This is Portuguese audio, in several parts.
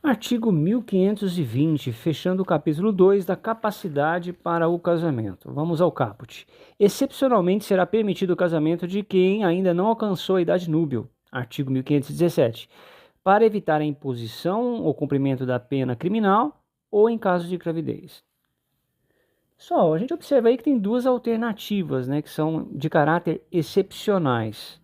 Artigo 1520, fechando o capítulo 2 da capacidade para o casamento. Vamos ao caput. Excepcionalmente será permitido o casamento de quem ainda não alcançou a idade núbil. Artigo 1517. Para evitar a imposição ou cumprimento da pena criminal ou em caso de gravidez. Pessoal, a gente observa aí que tem duas alternativas, né, que são de caráter excepcionais.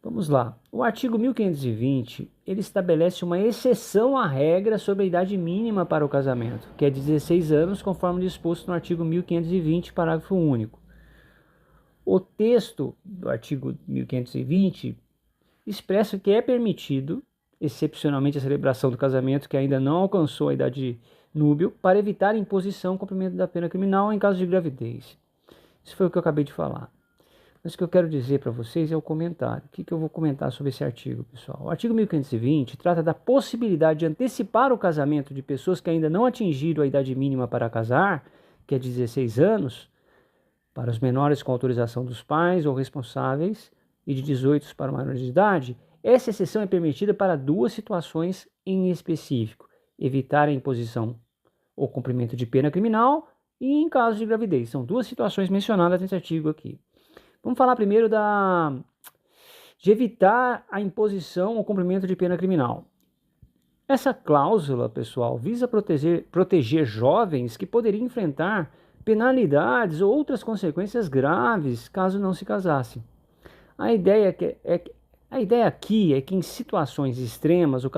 Vamos lá. O artigo 1520, ele estabelece uma exceção à regra sobre a idade mínima para o casamento, que é 16 anos, conforme disposto no artigo 1520, parágrafo único. O texto do artigo 1520 expressa que é permitido, excepcionalmente, a celebração do casamento que ainda não alcançou a idade núbil, para evitar imposição ou cumprimento da pena criminal em caso de gravidez. Isso foi o que eu acabei de falar. Mas o que eu quero dizer para vocês é o comentário. O que eu vou comentar sobre esse artigo, pessoal? O artigo 1520 trata da possibilidade de antecipar o casamento de pessoas que ainda não atingiram a idade mínima para casar, que é 16 anos, para os menores com autorização dos pais ou responsáveis, e de 18 para maiores de idade. Essa exceção é permitida para duas situações em específico: evitar a imposição ou cumprimento de pena criminal e em caso de gravidez. São duas situações mencionadas nesse artigo aqui. Vamos falar primeiro de evitar a imposição ou cumprimento de pena criminal. Essa cláusula, pessoal, visa proteger jovens que poderiam enfrentar penalidades ou outras consequências graves caso não se casassem. A ideia aqui é que em situações extremas o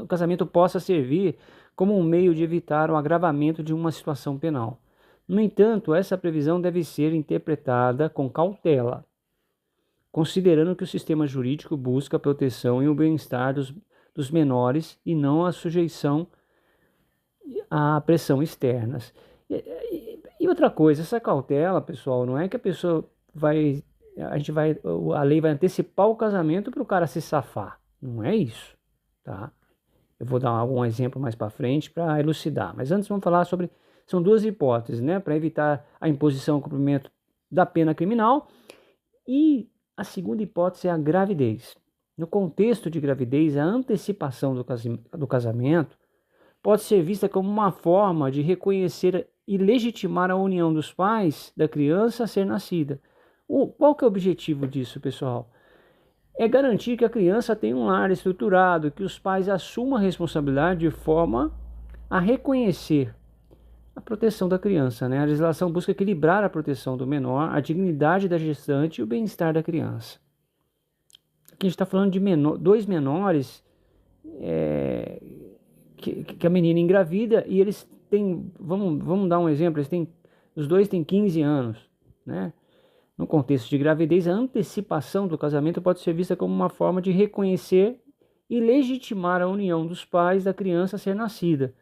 casamento possa servir como um meio de evitar o agravamento de uma situação penal. No entanto, essa previsão deve ser interpretada com cautela, considerando que o sistema jurídico busca a proteção e o bem-estar dos menores e não a sujeição à pressão externas. E outra coisa, essa cautela, pessoal, não é que a lei vai antecipar o casamento para o cara se safar. Não é isso, tá? Eu vou dar algum exemplo mais para frente para elucidar. Mas antes vamos falar sobre... São duas hipóteses, né? Para evitar a imposição e cumprimento da pena criminal. E a segunda hipótese é a gravidez. No contexto de gravidez, a antecipação do casamento pode ser vista como uma forma de reconhecer e legitimar a união dos pais da criança a ser nascida. Qual que é o objetivo disso, pessoal? É garantir que a criança tenha um lar estruturado, que os pais assumam a responsabilidade de forma a reconhecer a proteção da criança, né? A legislação busca equilibrar a proteção do menor, a dignidade da gestante e o bem-estar da criança. Aqui a gente está falando de dois menores que a menina engravida e eles têm, vamos dar um exemplo, os dois têm 15 anos, né? No contexto de gravidez, a antecipação do casamento pode ser vista como uma forma de reconhecer e legitimar a união dos pais da criança a ser nascida.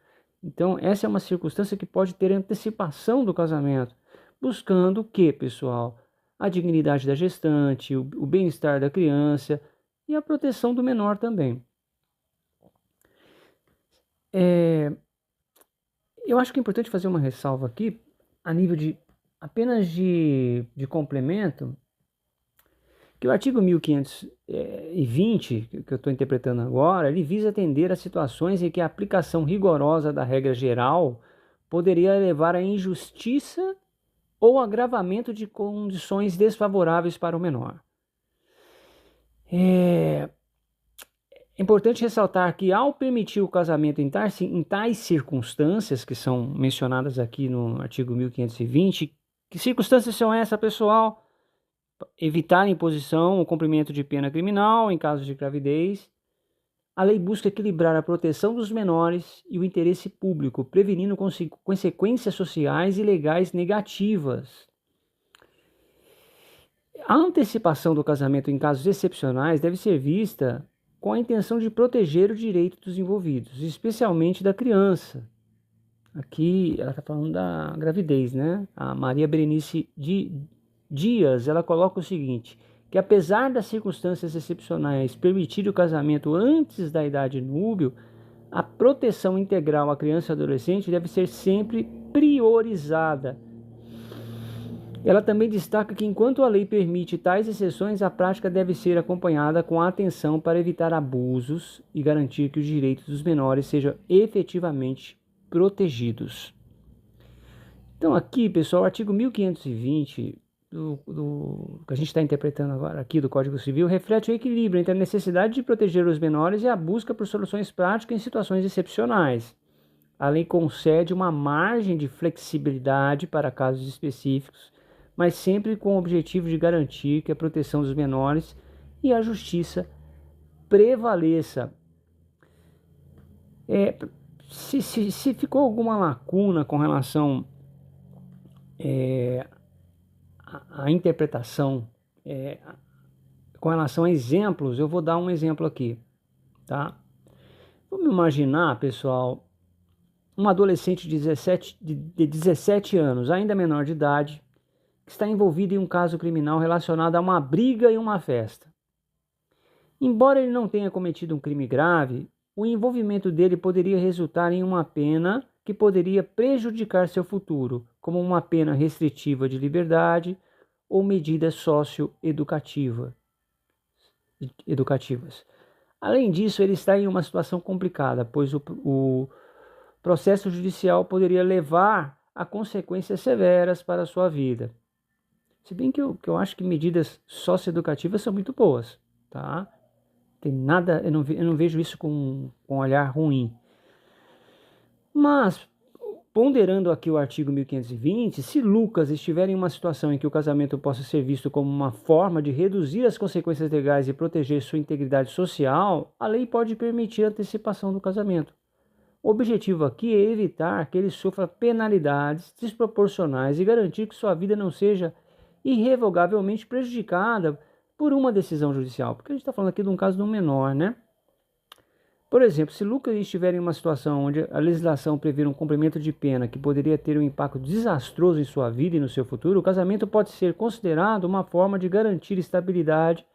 Então, essa é uma circunstância que pode ter antecipação do casamento, buscando o quê, pessoal? A dignidade da gestante, o bem-estar da criança e a proteção do menor também. Eu acho que é importante fazer uma ressalva aqui, a nível apenas de complemento, que o artigo 1520, que eu estou interpretando agora, ele visa atender a situações em que a aplicação rigorosa da regra geral poderia levar à injustiça ou agravamento de condições desfavoráveis para o menor. É importante ressaltar que, ao permitir o casamento em tais circunstâncias, que são mencionadas aqui no artigo 1520, que circunstâncias são essas, pessoal? Evitar a imposição ou cumprimento de pena criminal em caso de gravidez. A lei busca equilibrar a proteção dos menores e o interesse público, prevenindo consequências sociais e legais negativas. A antecipação do casamento em casos excepcionais deve ser vista com a intenção de proteger o direito dos envolvidos, especialmente da criança. Aqui ela está falando da gravidez, né? A Maria Berenice Dias, ela coloca o seguinte, que apesar das circunstâncias excepcionais permitir o casamento antes da idade núbil, a proteção integral à criança e adolescente deve ser sempre priorizada. Ela também destaca que, enquanto a lei permite tais exceções, a prática deve ser acompanhada com atenção para evitar abusos e garantir que os direitos dos menores sejam efetivamente protegidos. Então, aqui, pessoal, o artigo 1520 que a gente está interpretando agora aqui do Código Civil reflete o equilíbrio entre a necessidade de proteger os menores e a busca por soluções práticas em situações excepcionais. A lei concede uma margem de flexibilidade para casos específicos, mas sempre com o objetivo de garantir que a proteção dos menores e a justiça prevaleça. Se ficou alguma lacuna com relação à interpretação, com relação a exemplos, eu vou dar um exemplo aqui, tá? Vamos imaginar, pessoal, um adolescente de 17 anos, ainda menor de idade, que está envolvido em um caso criminal relacionado a uma briga em uma festa. Embora ele não tenha cometido um crime grave, o envolvimento dele poderia resultar em uma pena que poderia prejudicar seu futuro, como uma pena restritiva de liberdade ou medidas socioeducativas. Além disso, ele está em uma situação complicada, pois o processo judicial poderia levar a consequências severas para a sua vida. Se bem que eu acho que medidas socioeducativas são muito boas, tá? Tem nada, eu não vejo isso com um olhar ruim. Mas, ponderando aqui o artigo 1520, se Lucas estiver em uma situação em que o casamento possa ser visto como uma forma de reduzir as consequências legais e proteger sua integridade social, a lei pode permitir a antecipação do casamento. O objetivo aqui é evitar que ele sofra penalidades desproporcionais e garantir que sua vida não seja irrevogavelmente prejudicada por uma decisão judicial. Porque a gente está falando aqui de um caso de um menor, né? Por exemplo, se Lucas estiver em uma situação onde a legislação prevê um cumprimento de pena que poderia ter um impacto desastroso em sua vida e no seu futuro, o casamento pode ser considerado uma forma de garantir estabilidade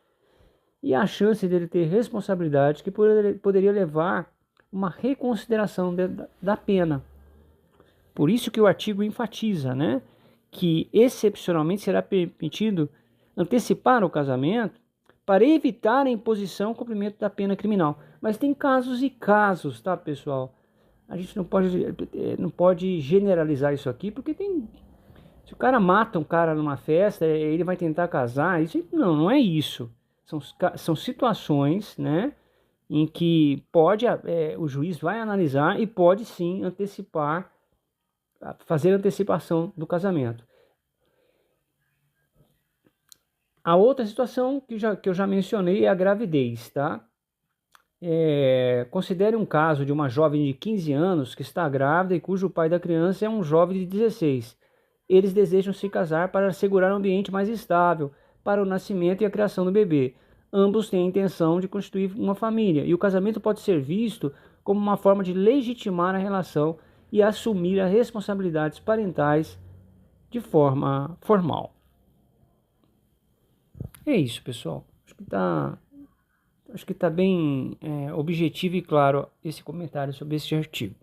e a chance dele ter responsabilidade que poderia levar uma reconsideração da pena. Por isso que o artigo enfatiza, né, que excepcionalmente será permitido antecipar o casamento para evitar a imposição e cumprimento da pena criminal. Mas tem casos e casos, tá, pessoal? A gente não pode generalizar isso aqui, porque se o cara mata um cara numa festa, ele vai tentar casar, isso não é isso. São situações, né, em que o juiz vai analisar e pode sim fazer antecipação do casamento. A outra situação que eu já mencionei é a gravidez, tá? Considere um caso de uma jovem de 15 anos que está grávida e cujo pai da criança é um jovem de 16. Eles desejam se casar para assegurar um ambiente mais estável para o nascimento e a criação do bebê. Ambos têm a intenção de constituir uma família, e o casamento pode ser visto como uma forma de legitimar a relação e assumir as responsabilidades parentais de forma formal. É isso, pessoal. Acho que tá bem objetivo e claro esse comentário sobre esse artigo.